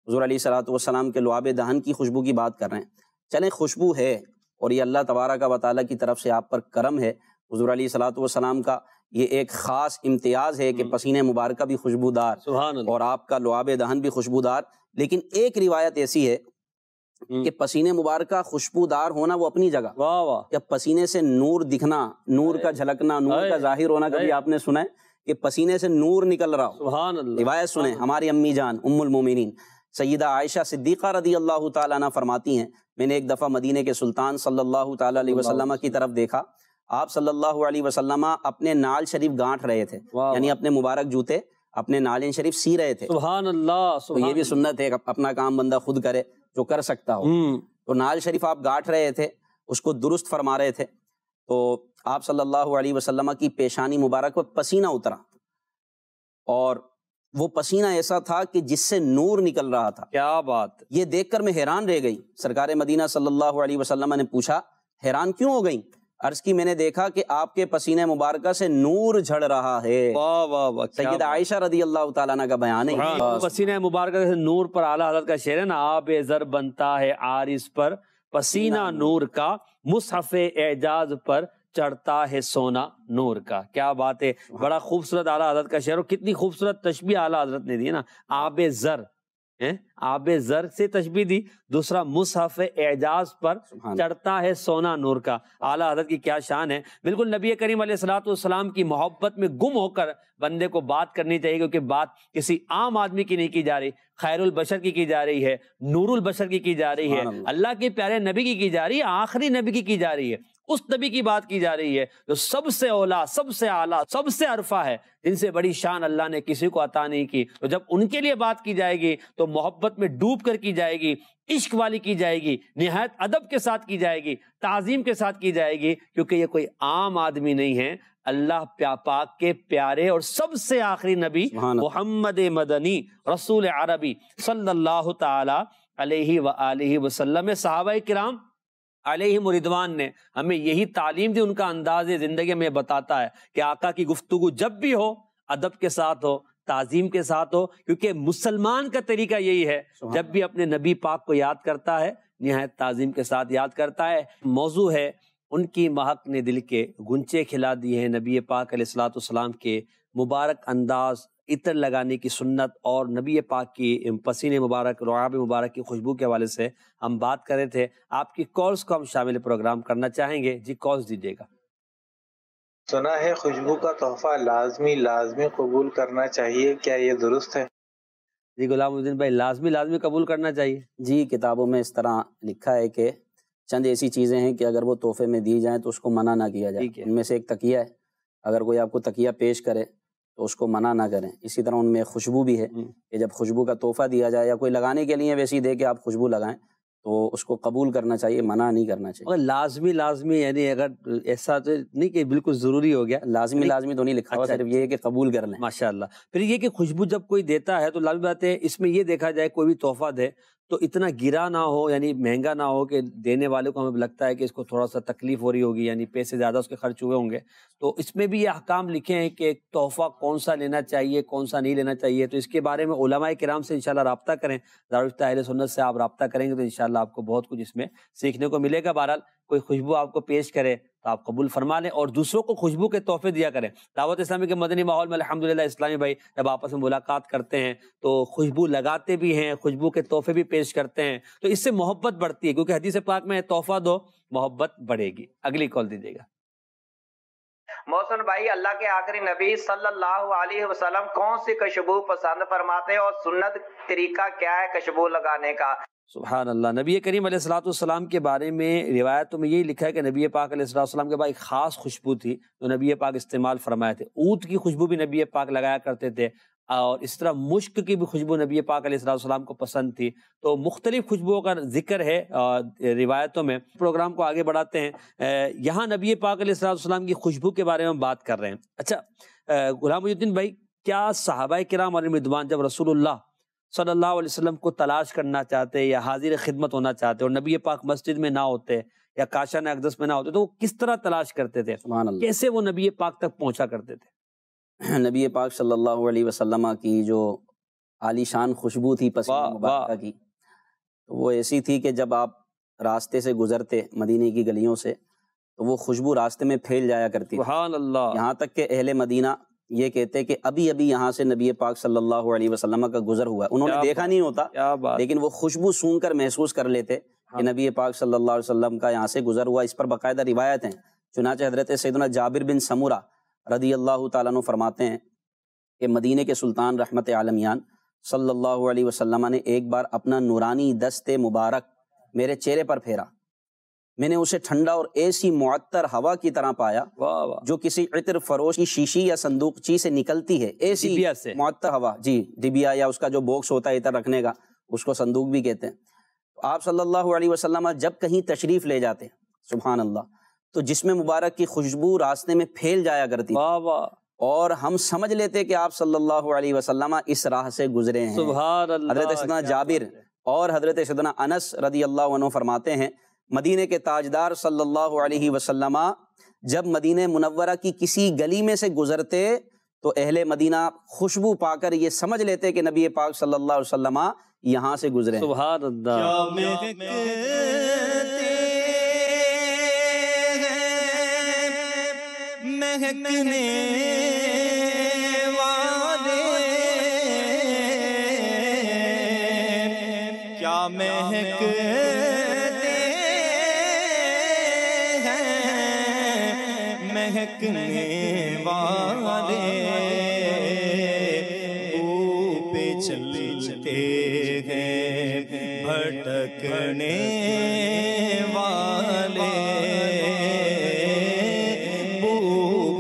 حضور علیہ الصلوۃ والسلام کے لعاب دہن کی خوشبو کی بات کر رہے ہیں. چلیں خوشبو ہے اور یہ اللہ تبارک و تعالیٰ کی طرف سے آپ پر کرم ہے، حضور علیہ الصلوۃ والسلام کا یہ ایک خاص امتیاز ہے کہ پسینہ مبارکہ بھی خوشبودار اور آپ کا لعاب دہن بھی خوشبودار. لیکن ایک روایت ایسی ہے کہ پسینہ مبارکہ خوشبودار ہونا وہ اپنی جگہ، یا پسینے سے نور دکھنا، نور کا جھلکنا، نور کا ظاہر ہونا، کبھی آپ نے سنا ہے کہ پسینے سے نور نکل رہا ہو؟ سبحان اللہ. روایت سنیں، ہماری امی جان ام المومنین سیدہ عائشہ صدیقہ رضی اللہ تعالیٰ عنہ فرماتی ہیں میں نے ایک دفعہ مدینہ کے سلطان صلی اللہ تعالیٰ علیہ وسلم کی طرف دیکھا، آپ صلی اللہ علیہ وسلم اپنے نال شریف گانٹھ رہے تھے، یعنی اپنے مبارک جوتے اپنے نالین شریف سی رہے تھے. سبحان اللہ. تو یہ بھی سنت ہے کہ اپنا کام بندہ خود کرے جو کر سکتا ہو. تو نال شریف آپ گانٹھ رہے تھے، اس کو درست فرما رہے تھے، تو آپ صلی اللہ علیہ وسلم کی پیشانی مبارک پر پسینہ اترا اور وہ پسینہ ایسا تھا کہ جس سے نور نکل رہا تھا. کیا بات. یہ دیکھ کر میں حیران رہ گئی. سرکار مدینہ صلی اللہ علیہ وسلم نے پوچھا حیران کیوں ہو گئی؟ عرض کی میں نے دیکھا کہ آپ کے پسینہ مبارکہ سے نور جھڑ رہا ہے. واہ واہ واہ. سیدہ عائشہ رضی اللہ تعالیٰ عنہ کا بیان ہے. پسینہ مبارکہ سے نور پر اعلیٰ حضرت کا شعر ہے نا، آب زر بنتا ہے عارض پر، پسینہ نور کا، مصحف اعجاز پر چڑھتا ہے سونا نور کا. کیا بات ہے، بڑا خوبصورت اعلیٰ حضرت کا شعر، اور کتنی خوبصورت تشبیہ اعلیٰ حضرت نے دی ہے نا. آب زر آب زر سے تشبیہ دی، دوسرا مصحف اعجاز پر چڑھتا ہے سونا نور کا۔ اعلیٰ حضرت کی کیا شان ہے۔ بالکل نبی کریم علیہ الصلوۃ والسلام کی محبت میں گم ہو کر بندے کو بات کرنی چاہیے، کیونکہ بات کسی عام آدمی کی نہیں کی جا رہی، خیر البشر کی جا رہی ہے، نور البشر کی جا رہی ہے، اللہ کے پیارے نبی کی جا رہی ہے، آخری نبی کی جا رہی ہے، اس نبی کی بات کی جا رہی ہے جو سب سے اولا، سب سے اعلیٰ، سب سے عرفہ ہے، جن سے بڑی شان اللہ نے کسی کو عطا نہیں کی۔ تو جب ان کے لیے بات کی جائے گی تو محبت میں ڈوب کر کی جائے گی، عشق والی کی جائے گی، نہایت ادب کے ساتھ کی جائے گی، تعظیم کے ساتھ کی جائے گی، کیونکہ یہ کوئی عام آدمی نہیں ہے، اللہ پاک کے پیارے اور سب سے آخری نبی محمد مدنی رسول عربی صلی اللہ تعالی علیہ وآلہ وسلم۔ صحابہ کرام علیہم رضوان نے ہمیں یہی تعلیم دی، ان کا انداز زندگی میں بتاتا ہے کہ آقا کی گفتگو جب بھی ہو ادب کے ساتھ ہو، تعظیم کے ساتھ ہو، کیونکہ مسلمان کا طریقہ یہی ہے، جب بھی اپنے نبی پاک کو یاد کرتا ہے نہایت تعظیم کے ساتھ یاد کرتا ہے۔ موضوع ہے ان کی مہک نے دل کے گنچے کھلا دیے ہیں، نبی پاک علیہ الصلوۃ والسلام کے مبارک انداز، عطر لگانے کی سنت اور نبی پاک کی پسینے مبارک، لعاب مبارک کی خوشبو کے حوالے سے ہم بات کر رہے تھے۔ آپ کی کالز کو ہم شامل پروگرام کرنا چاہیں گے، جی کالز دیجیے گا۔ سنا ہے خوشبو کا تحفہ لازمی قبول کرنا چاہیے، کیا یہ درست ہے؟ جی غلام الدین بھائی، لازمی قبول کرنا چاہیے؟ جی کتابوں میں اس طرح لکھا ہے کہ چند ایسی چیزیں ہیں کہ اگر وہ تحفے میں دی جائیں تو اس کو منع نہ کیا جائے۔ ان میں سے ایک تکیہ ہے، اگر کوئی آپ کو تکیہ پیش کرے تو اس کو منع نہ کریں۔ اسی طرح ان میں خوشبو بھی ہے کہ جب خوشبو کا تحفہ دیا جائے یا کوئی لگانے کے لیے ویسی دے کہ آپ خوشبو لگائیں تو اس کو قبول کرنا چاہیے، منع نہیں کرنا چاہیے۔ اگر لازمی یعنی اگر ایسا تو نہیں کہ بالکل ضروری ہو گیا، لازمی تو نہیں لکھا ہوا، صرف یہ ہے کہ قبول کر لیں۔ ماشاءاللہ۔ پھر یہ کہ خوشبو جب کوئی دیتا ہے تو لازمی بات ہے اس میں یہ دیکھا جائے کوئی بھی تحفہ دے تو اتنا گرا نہ ہو، یعنی مہنگا نہ ہو کہ دینے والے کو ہمیں لگتا ہے کہ اس کو تھوڑا سا تکلیف ہو رہی ہوگی، یعنی پیسے زیادہ اس کے خرچ ہوئے ہوں گے۔ تو اس میں بھی یہ احکام لکھے ہیں کہ تحفہ کون سا لینا چاہیے، کون سا نہیں لینا چاہیے۔ تو اس کے بارے میں علماء کرام سے انشاءاللہ رابطہ کریں، دارالفتہ اہل سنت سے آپ رابطہ کریں گے تو انشاءاللہ آپ کو بہت کچھ اس میں سیکھنے کو ملے گا۔ بہرحال کوئی خوشبو آپ کو پیش کرے تو آپ قبول فرما لیں اور دوسروں کو خوشبو کے تحفے دیا کریں۔ دعوت اسلامی کے مدنی ماحول میں الحمدللہ اسلامی بھائی جب آپس میں ملاقات کرتے ہیں تو خوشبو لگاتے بھی ہیں، خوشبو کے تحفے بھی پیش کرتے ہیں، تو اس سے محبت بڑھتی ہے، کیونکہ حدیث پاک میں تحفہ دو محبت بڑھے گی۔ اگلی کال دیجیے گا۔ محسن بھائی، اللہ کے آخری نبی صلی اللہ علیہ وسلم کون سی خوشبو پسند فرماتے ہیں اور سنت طریقہ کیا ہے خوشبو لگانے کا؟ سبحان اللہ۔ نبی کریم علیہ الصلوۃ والسلام کے بارے میں روایتوں میں یہی لکھا ہے کہ نبی پاک علیہ الصلوۃ والسلام کے بعد ایک خاص خوشبو تھی جو نبی پاک استعمال فرمائے تھے۔ اونٹ کی خوشبو بھی نبی پاک لگایا کرتے تھے، اور اس طرح مشک کی بھی خوشبو نبی پاک علیہ الصلوۃ والسلام کو پسند تھی۔ تو مختلف خوشبوؤں کا ذکر ہے روایتوں میں۔ پروگرام کو آگے بڑھاتے ہیں، یہاں نبی پاک علیہ الصلوۃ والسلام کی خوشبو کے بارے میں بات کر رہے ہیں۔ اچھا غلام الدین بھائی، کیا صحابہ کرام علیہ رضوان جب رسول اللہ صلی اللہ علیہ وسلم کو تلاش کرنا چاہتے یا حاضر خدمت ہونا چاہتے اور نبی پاک مسجد میں نہ ہوتے یا کاشان اقدس میں نہ ہوتے تو وہ کس طرح تلاش کرتے تھے؟ سبحان اللہ۔ کیسے وہ نبی پاک تک پہنچا کرتے تھے؟ نبی پاک صلی اللہ علیہ وسلم کی جو عالی شان خوشبو تھی پسینہ مبارکہ کی، وہ ایسی تھی کہ جب آپ راستے سے گزرتے مدینے کی گلیوں سے تو وہ خوشبو راستے میں پھیل جایا کرتی تھی۔ سبحان اللہ۔ یہاں تک کہ اہل مدینہ یہ کہتے کہ ابھی یہاں سے نبی پاک صلی اللہ علیہ وسلم کا گزر ہوا ہے، انہوں نے دیکھا نہیں ہوتا لیکن وہ خوشبو سونگ کر محسوس کر لیتے کہ نبی پاک صلی اللہ علیہ وسلم کا یہاں سے گزر ہوا۔ اس پر باقاعدہ روایت ہیں، چنانچہ حضرت سیدنا جابر بن سمورہ رضی اللہ تعالیٰ عنہ فرماتے ہیں کہ مدینے کے سلطان رحمت عالمیان صلی اللہ علیہ وسلم نے ایک بار اپنا نورانی دست مبارک میرے چہرے پر پھیرا، میں نے اسے ٹھنڈا اور ایسی معطر ہوا کی طرح پایا جو کسی عطر فروش کی شیشی یا صندوقچی سے نکلتی ہے، ایسی معطر ہوا۔ جی، ڈبیا یا اس کا جو باکس ہوتا ہے عطر رکھنے کا، اس کو صندوق بھی کہتے ہیں۔ آپ صلی اللہ علیہ وسلم جب کہیں تشریف لے جاتے، سبحان اللہ، تو جسم مبارک کی خوشبو راستے میں پھیل جایا کرتی اور ہم سمجھ لیتے کہ آپ صلی اللہ علیہ وسلم اس راہ سے گزرے ہیں۔ سبحان اللہ۔ حضرت سیدنا جابر اور حضرت سیدنا انس رضی اللہ عنہ فرماتے ہیں مدینے کے تاجدار صلی اللہ علیہ وسلم جب مدینہ منورہ کی کسی گلی میں سے گزرتے تو اہل مدینہ خوشبو پا کر یہ سمجھ لیتے کہ نبی پاک صلی اللہ علیہ وسلم یہاں سے گزرے ہیں۔ سبحان اللہ۔ مہکنے والے مہکتے ہیں مہکنے والے، بو پہ چلتے ہیں بھٹکنے والے، بو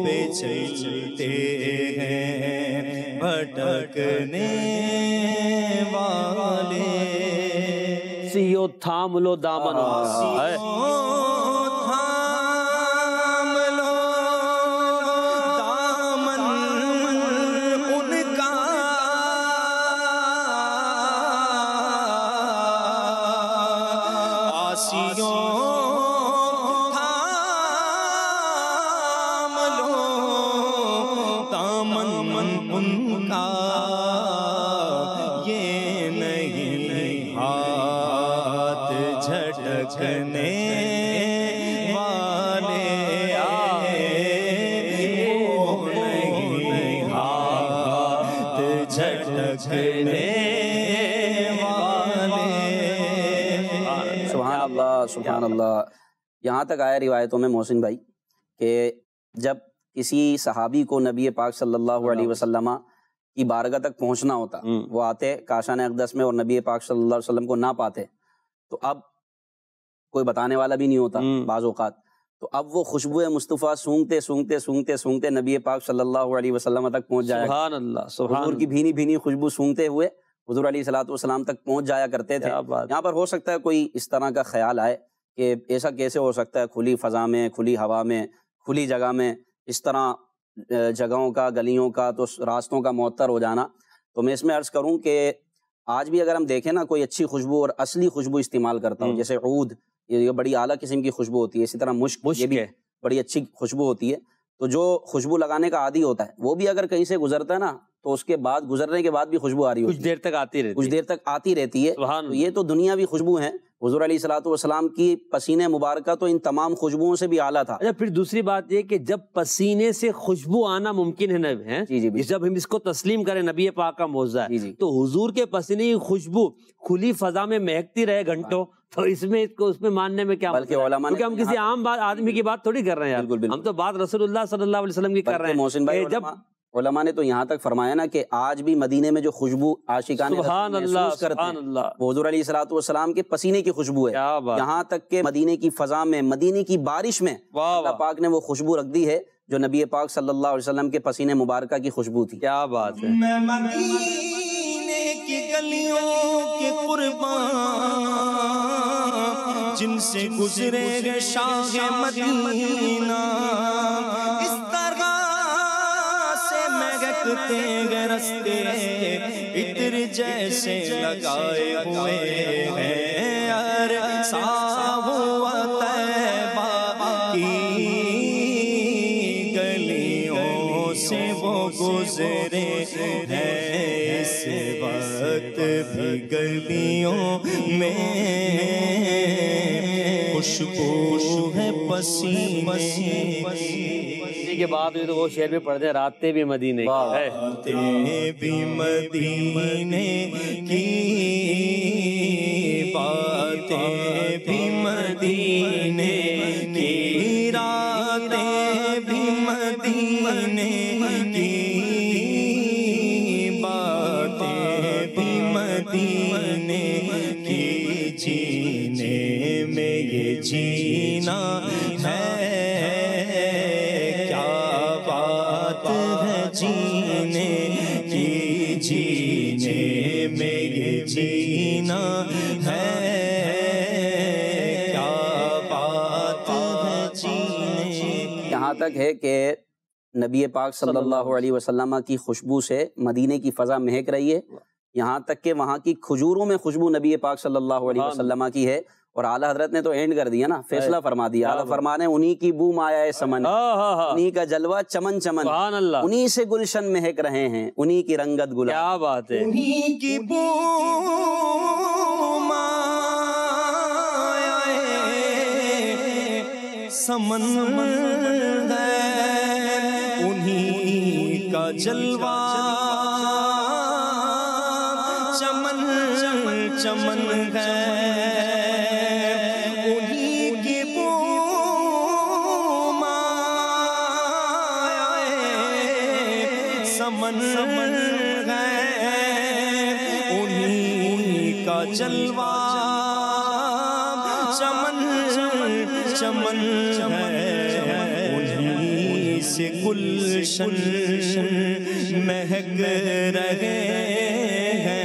پہ چلتے ہیں بھٹکنے والے۔ سیو تھام لو دامن ہے، سبحان اللہ۔ یہاں تک آیا روایتوں میں محسن بھائی کہ جب کسی صحابی کو نبی پاک صلی اللہ علیہ وسلم کی بارگاہ تک پہنچنا ہوتا، وہ آتے کاشان اقدس میں اور نبی پاک صلی اللہ علیہ وسلم کو نہ پاتے، تو اب کوئی بتانے والا بھی نہیں ہوتا بعض اوقات، تو اب وہ خوشبو مصطفیٰ سونگتے سونگتے سونگتے سونگتے نبی پاک صلی اللہ علیہ وسلم تک پہنچ جایا، سبحان اللہ، سبحان حضور کی بھینی بھینی خوشبو سونگتے ہوئے حضور علیہ الصلوۃ والسلام تک پہنچ جایا کرتے تھے۔ یہاں پر ہو سکتا ہے کوئی اس طرح کا خیال آئے کہ ایسا کیسے ہو سکتا ہے، کھلی فضا میں، کھلی ہوا میں، کھلی جگہ میں اس طرح جگہوں کا، گلیوں کا، تو راستوں کا معطر ہو جانا۔ تو میں اس میں عرض کروں کہ آج بھی اگر ہم دیکھیں نا، کوئی اچھی خوشبو اور اصلی خوشبو استعمال کرتا ہوں، جیسے عود، یہ بڑی اعلیٰ قسم کی خوشبو ہوتی ہے، اسی طرح مشک، یہ بھی بڑی اچھی خوشبو ہوتی ہے۔ تو جو خوشبو لگانے کا عادی ہوتا ہے وہ بھی اگر کہیں سے گزرتا ہے نا، تو اس کے بعد گزرنے کے بعد بھی خوشبو آ رہی ہوتی ہے، کچھ دیر تک آتی رہتی ہے۔ تو یہ تو دنیاوی خوشبو ہیں، حضور علیہ الصلوۃ والسلام کی پسینے مبارکہ تو ان تمام خوشبوؤں سے بھی اعلیٰ تھا۔ اچھا، پھر دوسری بات یہ کہ جب پسینے سے خوشبو آنا ممکن ہے نا، جب ہم اس کو تسلیم کریں نبی پاک کا معجزہ ہے، تو حضور کے پسینے کی خوشبو کھلی فضا میں مہکتی رہے گھنٹوں، تو اس میں ماننے میں کیا، بلکہ علماء نے، کیونکہ ہم کسی عام آدمی کی بات تھوڑی کر رہے ہیں یار، ہم تو بات رسول اللہ صلی اللہ علیہ وسلم کی کر رہے ہیں۔ محسن بھائی، علماء نے تو یہاں تک فرمایا نا کہ آج بھی مدینے میں جو خوشبو عاشقان محسوس کرتے ہیں وہ حضور علیہ الصلوۃ والسلام کے پسینے کی خوشبو ہے۔ یہاں تک کہ مدینے کی فضا میں، مدینے کی بارش میں اللہ پاک نے وہ خوشبو رکھ دی ہے جو نبی پاک صلی اللہ علیہ وسلم کے پسینے مبارکہ کی خوشبو تھی۔ کیا بات ہے۔ میں مدینے کی گلیوں کے قربان، جن سے گزرے گے شاہ مدینہ، اس طرح مہکتے گے رستے عطر جیسے لگائے ہوئے ہیں، عرصہ ہوا طیبہ کی گلیوں سے وہ گزرے ہیں، اس وقت بھی گلیوں میں خوشبو ہے پسینے کے بعد تو وہ شعر بھی پڑھتے ہیں، راتیں بھی مدینے کی، راتیں بھی مدینے کی، باتیں بھی مدینے کی، راتیں بھی مدینے کی، باتیں بھی مدینے کی، جینے میں یہ جینا ہے، جینے میں یہ جینا ہے، کیا بات ہے جینے۔ یہاں تک ہے کہ نبی پاک صلی اللہ علیہ وسلم کی خوشبو سے مدینے کی فضا مہک رہی ہے، یہاں تک کہ وہاں کی کھجوروں میں خوشبو نبی پاک صلی اللہ علیہ وسلم کی ہے۔ اور اعلیٰ حضرت نے تو اینڈ کر دیا نا، فیصلہ فرما دیا، اعلیٰ فرمانے انہی کی بو مایا ہے سمن، انہی کا جلوہ چمن چمن، انہی سے گلشن مہک رہے ہیں، انہی کی رنگت گلاب۔ کیا بات ہے۔ انہی کی بو مایا ہے سمن ہے، انہی کا جلوہ چمن چمن چمن ہے انہی کی بو مائے سمن ہے انہی کا جلوہ چمن چمن ہے انہی سے گلشن مہک رہے ہیں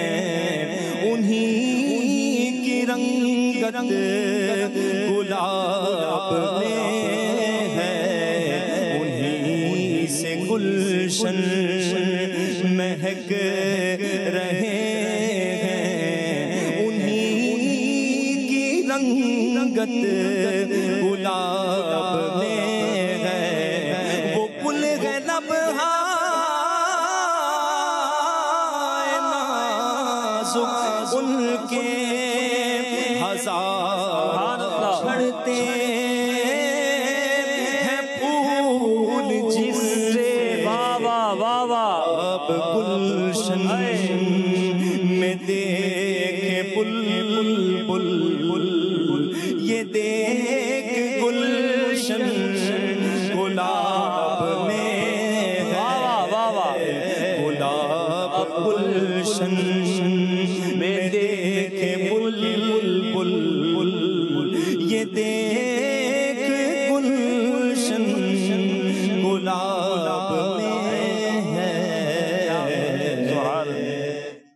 انہی کی رنگت گلاب میں ہے انہی سے گلشن مہک رہے ہیں انہی کی رنگت گلاب میں ہے وہ پل ہے لبہا ان کے ہزار چھڑتے ہیں پھول جس سے اب گلشن میں دیکھے بلبل یہ دیکھ گلشن گلاب میں ہے گلاب گلشن میں دیکھے بلبل یہ دیکھ گلشن گلاب میں ہے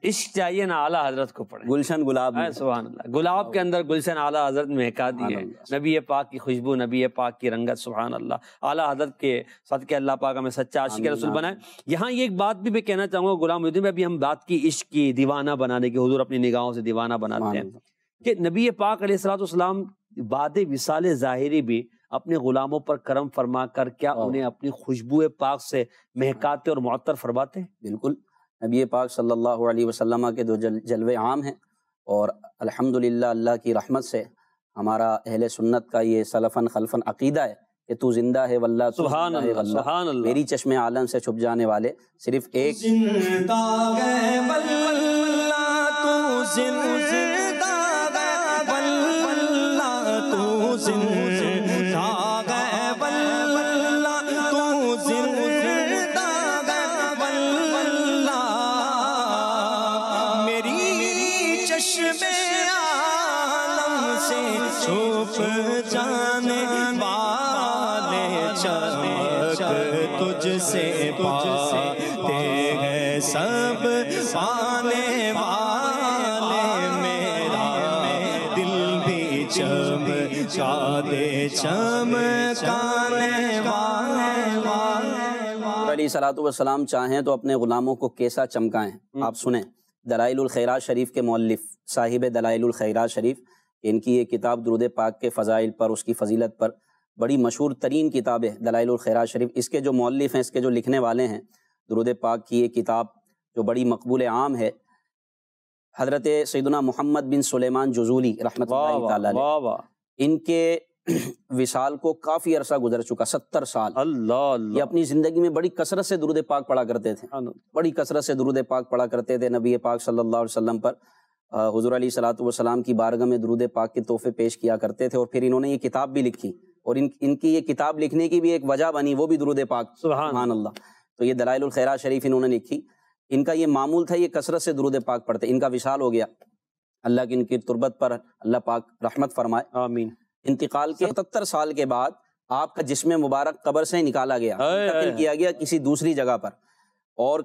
عشق چاہیے نا اعلیٰ حضرت کو پڑھیں گلشن گلاب میں سبحان اللہ گلاب کے اندر گلشن اعلیٰ حضرت مہکا دی ہے نبی پاک کی خوشبو نبی پاک کی رنگت سبحان اللہ اعلیٰ حضرت کے صدقے اللہ پاک ہمیں سچا عاشق رسول بنائے یہاں یہ ایک بات بھی میں کہنا چاہوں گا غلام محی الدین ابھی ہم بات کی عشق کی دیوانہ بنانے کی حضور اپنی نگاہوں سے دیوانہ بناتے ہیں کہ نبی پاک علیہ السلام بعد وصال ظاہری بھی اپنے غلاموں پر کرم فرما کر کیا انہیں اپنی خوشبو پاک سے مہکاتے اور معطر فرماتے ہیں بالکل نبی پاک صلی اللہ علیہ وسلم کے دو جلوے عام ہیں اور الحمدللہ اللہ کی رحمت سے ہمارا اہل سنت کا یہ سلفاً خلفاً عقیدہ ہے کہ تو زندہ ہے واللہ سبحان اللہ سبحان اللہ میری چشم عالم سے چھپ جانے والے صرف ایک زندہ ہے واللہ تو زندہ ہے واللہ تو زندہ ہے واللہ تو زندہ ہے واللہ میری چشم عالم سے چھپ جانے والے چمک تجھ سے پاتے ہیں سب پانے والے میرا دل بھی چمکا دے چمکانے والے علیہ السلام چاہیں تو اپنے غلاموں کو کیسا چمکائیں آپ سنیں دلائل الخیرات شریف کے مؤلف صاحب دلائل الخیرات شریف ان کی یہ کتاب درود پاک کے فضائل پر اس کی فضیلت پر بڑی مشہور ترین کتاب ہے دلائل الخیرات شریف اس کے جو مؤلف ہیں اس کے جو لکھنے والے ہیں درود پاک کی یہ کتاب جو بڑی مقبول عام ہے حضرت سیدنا محمد بن سلیمان جزولی رحمۃ اللہ تعالی علیہ ان کے وصال کو کافی عرصہ گزر چکا 70 سال اللہ یہ اپنی زندگی میں بڑی کثرت سے درود پاک پڑھا کرتے تھے بڑی کثرت سے درود پاک پڑھا کرتے تھے نبی پاک صلی اللہ علیہ وسلم پر حضور علیہ السلام کی بارگاہ میں درود پاک کے تحفے پیش کیا کرتے تھے اور پھر انہوں نے یہ کتاب بھی لکھی اور ان کی یہ کتاب لکھنے کی بھی ایک وجہ بنی وہ بھی درود پاک سبحان اللہ تو یہ دلائل الخیرات شریف انہوں نے لکھی ان کا یہ معمول تھا یہ کثرت سے درود پاک پڑھتے ان کا وصال ہو گیا اللہ کی ان کی تربت پر اللہ پاک رحمت فرمائے آمین انتقال کے 77 سال کے بعد آپ کا جسم مبارک قبر سے نکالا گیا منتقل کیا گیا کسی دوسری جگہ پر اور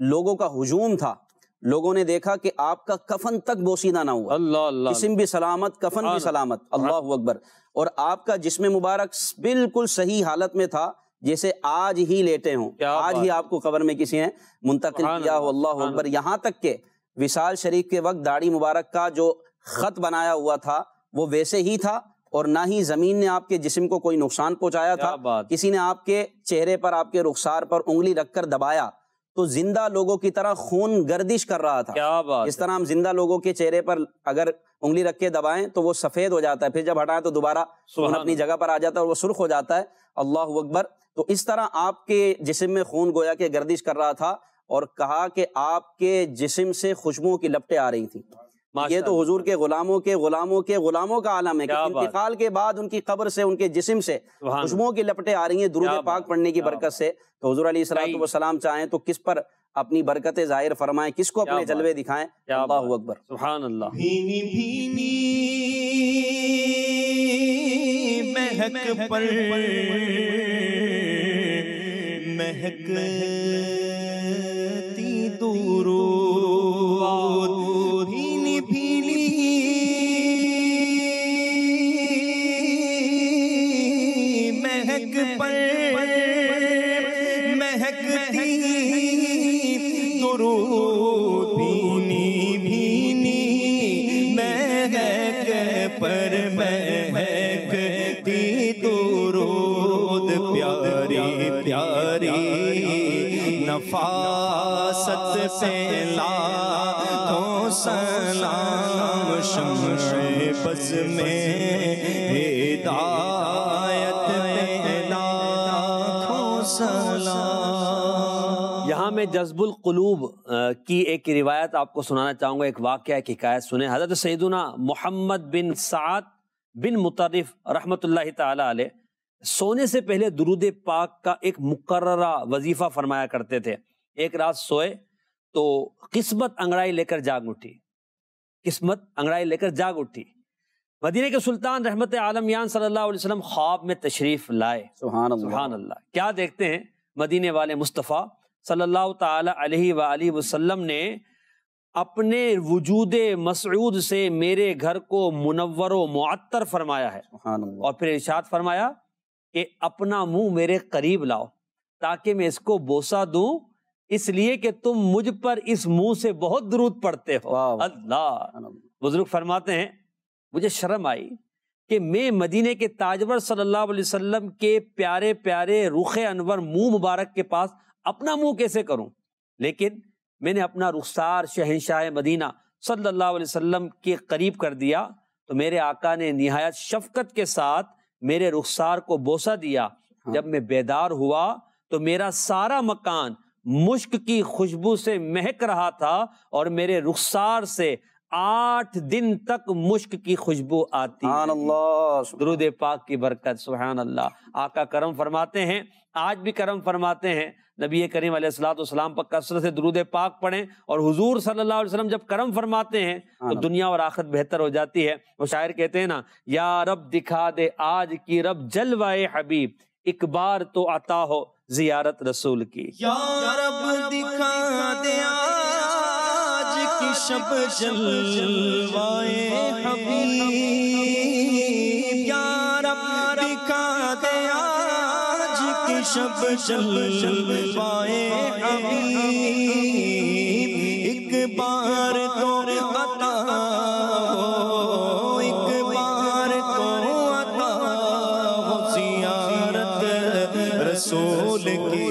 لوگوں کا ہجوم تھا لوگوں نے دیکھا کہ آپ کا کفن تک بوسیدہ نہ ہوا جسم بھی سلامت کفن بھی سلامت اللہ اکبر اور آپ کا جسم مبارک بالکل صحیح حالت میں تھا جیسے آج ہی لیٹے ہوں آج ہی آپ کو قبر میں کسی نے منتقل کیا ہو اللہ اکبر یہاں تک کہ وصال شریف کے وقت داڑھی مبارک کا جو خط بنایا ہوا تھا وہ ویسے ہی تھا اور نہ ہی زمین نے آپ کے جسم کو کوئی نقصان پہنچایا تھا کسی نے آپ کے چہرے پر آپ کے رخسار پر انگلی رکھ کر دبایا تو زندہ لوگوں کی طرح خون گردش کر رہا تھا اس طرح ہم زندہ لوگوں کے چہرے پر اگر انگلی رکھ کے دبائیں تو وہ سفید ہو جاتا ہے پھر جب ہٹائیں تو دوبارہ خون اپنی جگہ پر آ جاتا ہے اور وہ سرخ ہو جاتا ہے اللہ اکبر تو اس طرح آپ کے جسم میں خون گویا کہ گردش کر رہا تھا اور کہا کہ آپ کے جسم سے خوشبوؤں کی لپٹیں آ رہی تھیں یہ تو حضور کے غلاموں کے غلاموں کے غلاموں کا عالم ہے کہ انتقال کے بعد ان کی قبر سے ان کے جسم سے خوشبوؤں کی لپٹیں آ رہی ہیں درود پاک پڑھنے کی برکت سے. تو حضور علیہ الصلوۃ والسلام چاہیں تو کس پر اپنی برکتیں ظاہر فرمائیں, کس کو اپنے جلوے دکھائیں. اللہ اکبر, سبحان اللہ. بھینی بھینی مہک پر مہکتی درود, بھینی بھینی مہک پر مہکتی درود, بھینی بھینی مہک پر مہکتی درود, پیاری پیاری نفاست پہ لاکھوں سلام, شمع بز میں ہدایت پہ لاکھوں سلام. یہاں میں جذب القلوب کی ایک روایت آپ کو سنانا چاہوں گا, ایک واقعہ, ایک حکایت سنیں. حضرت سیدنا محمد بن سعد بن مطرف رحمۃ اللہ تعالی علیہ سونے سے پہلے درود پاک کا ایک مقررہ وظیفہ فرمایا کرتے تھے. ایک رات سوئے تو قسمت انگڑائی لے کر جاگ اٹھی, قسمت انگڑائی لے کر جاگ اٹھی. مدینہ کے سلطان رحمت عالمیان صلی اللہ علیہ وسلم خواب میں تشریف لائے. سبحان اللہ, سبحان اللہ. کیا دیکھتے ہیں, مدینے والے مصطفیٰ صلی اللہ تعالی علیہ وآلہ وسلم نے اپنے وجود مسعود سے میرے گھر کو منور و معطر فرمایا ہے. سبحان اللہ. اور پھر ارشاد فرمایا کہ اپنا منہ میرے قریب لاؤ تاکہ میں اس کو بوسہ دوں, اس لیے کہ تم مجھ پر اس منہ سے بہت درود پڑھتے ہو. اللہ. بزرگ فرماتے ہیں مجھے شرم آئی کہ میں مدینے کے تاجور صلی اللہ علیہ وسلم کے پیارے پیارے رخ انور منہ مبارک کے پاس اپنا منہ کیسے کروں, لیکن میں نے اپنا رخسار شہنشاہ مدینہ صلی اللہ علیہ وسلم کے قریب کر دیا تو میرے آقا نے نہایت شفقت کے ساتھ میرے رخسار کو بوسہ دیا. جب میں بیدار ہوا تو میرا سارا مکان مشک کی خوشبو سے مہک رہا تھا اور میرے رخسار سے 8 دن تک مشک کی خوشبو آتی. سبحان اللہ. درود پاک کی برکت. سبحان اللہ. آقا کرم فرماتے ہیں, آج بھی کرم فرماتے ہیں, نبی کریم علیہ الصلوۃ والسلام پر کثرت سے درود پاک پڑھیں, اور حضور صلی اللہ علیہ وسلم جب کرم فرماتے ہیں تو دنیا اور آخرت بہتر ہو جاتی ہے. وہ شاعر کہتے ہیں نا, یا رب دکھا دے آج کی رب جلوائے حبیب, ایک بار تو عطا ہو زیارت رسول کی. یا رب دکھا دے آج کی شب جلوائے حبیب, یا رب دکھا دے آج کی شب جلوائے حبیب, ایک بار تو عطا ہو, ایک بار تو عطا ہو زیارت رسول کی,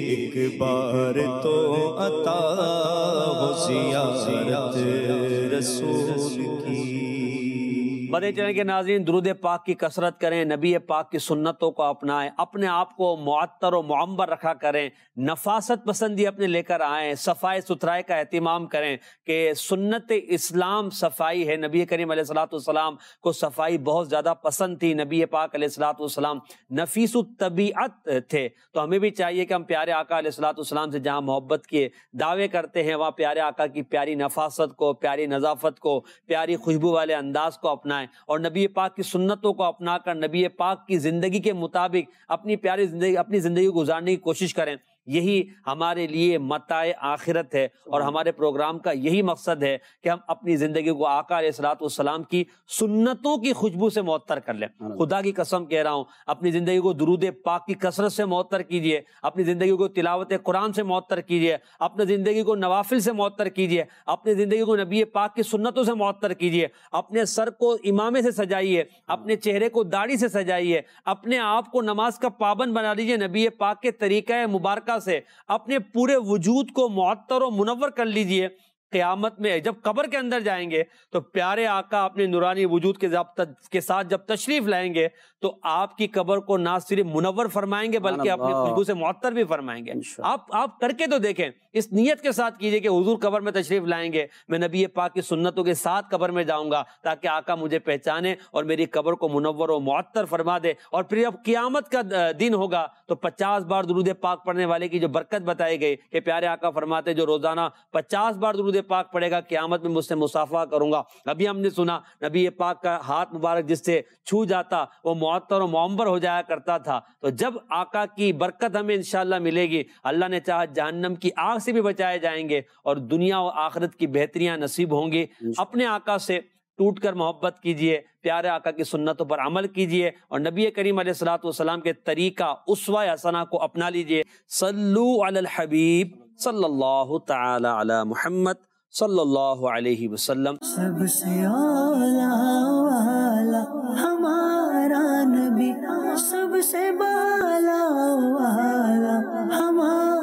ایک بار تو عطا ہو زیارت رسول کی. بدے چینل کے ناظرین, درود پاک کی کثرت کریں, نبی پاک کی سنتوں کو اپنائیں, اپنے آپ کو معطر و معمر رکھا کریں, نفاست پسندی اپنے لے کر آئیں, صفائی ستھرائی کا اہتمام کریں کہ سنت اسلام صفائی ہے. نبی کریم علیہ الصلوۃ والسلام کو صفائی بہت زیادہ پسند تھی. نبی پاک علیہ الصلوۃ والسلام نفیس الطبیعت تھے, تو ہمیں بھی چاہیے کہ ہم پیارے آقا علیہ الصلوۃ والسلام سے جہاں محبت کے دعوے کرتے ہیں وہاں پیارے آقا کی پیاری نفاست کو, پیاری نظافت کو, پیاری خوشبو والے انداز کو اپنائیں, اور نبی پاک کی سنتوں کو اپنا کر نبی پاک کی زندگی کے مطابق اپنی پیاری زندگی, اپنی زندگی گزارنے کی کوشش کریں. یہی ہمارے لیے متاع آخرت ہے, اور ہمارے پروگرام کا یہی مقصد ہے کہ ہم اپنی زندگی کو آقا علیہ الصلوۃ والسلام کی سنتوں کی خوشبو سے معطر کر لیں. خدا کی قسم کہہ رہا ہوں, اپنی زندگی کو درود پاک کی کثرت سے معطر کیجئے, اپنی زندگی کو تلاوت قرآن سے معطر کیجئے, اپنی زندگی کو نوافل سے معطر کیجئے, اپنی زندگی کو نبی پاک کی سنتوں سے معطر کیجئے, اپنے سر کو امامے سے سجائیے, اپنے چہرے کو داڑھی سے سجائیے, اپنے آپ کو نماز کا پابند بنا لیجئے نبی پاک کے طریقہ مبارکہ سے, اپنے پورے وجود کو معطر و منور کر لیجئے. قیامت میں جب قبر کے اندر جائیں گے تو پیارے آقا اپنے نورانی وجود کے ساتھ جب تشریف لائیں گے تو آپ کی قبر کو نہ صرف منور فرمائیں گے بلکہ اپنی خوشبو سے معطر بھی فرمائیں گے. آپ کر کے تو دیکھیں, اس نیت کے ساتھ کیجئے کہ حضور قبر میں تشریف لائیں گے, میں نبی پاک کی سنتوں کے ساتھ قبر میں جاؤں گا تاکہ آقا مجھے پہچانے اور میری قبر کو منور و معطر فرما دے. اور پھر جب قیامت کا دن ہوگا تو 50 بار درود پاک پڑھنے والے کی جو برکت بتائی گئی کہ پیارے آقا فرماتے جو روزانہ 50 بار درود پاک پڑھے گا قیامت میں مجھ سے مصافحہ کروں گا. ابھی ہم نے سنا نبی پاک کا ہاتھ مبارک جس سے چھو جاتا وہ معطر و معمبر ہو جایا کرتا تھا. تو جب آقا کی برکت ہمیں انشاءاللہ ملے گی, اللہ نے چاہا جہنم کی آگ سے بھی بچائے جائیں گے اور دنیا و آخرت کی بہتریاں نصیب ہوں گی. اپنے آقا سے ٹوٹ کر محبت کیجئے, پیارے آقا کی سنتوں پر عمل کیجئے اور نبی کریم علیہ الصلوۃ والسلام کے طریقہ اسوہ حسنہ کو اپنا لیجئے. صلو علی الحبیب صلی اللہ تعالی علی محمد صلی اللہ علیہ وسلم. سب سے اولا والا ہمارا نبی, سب سے بالا والا ہمارا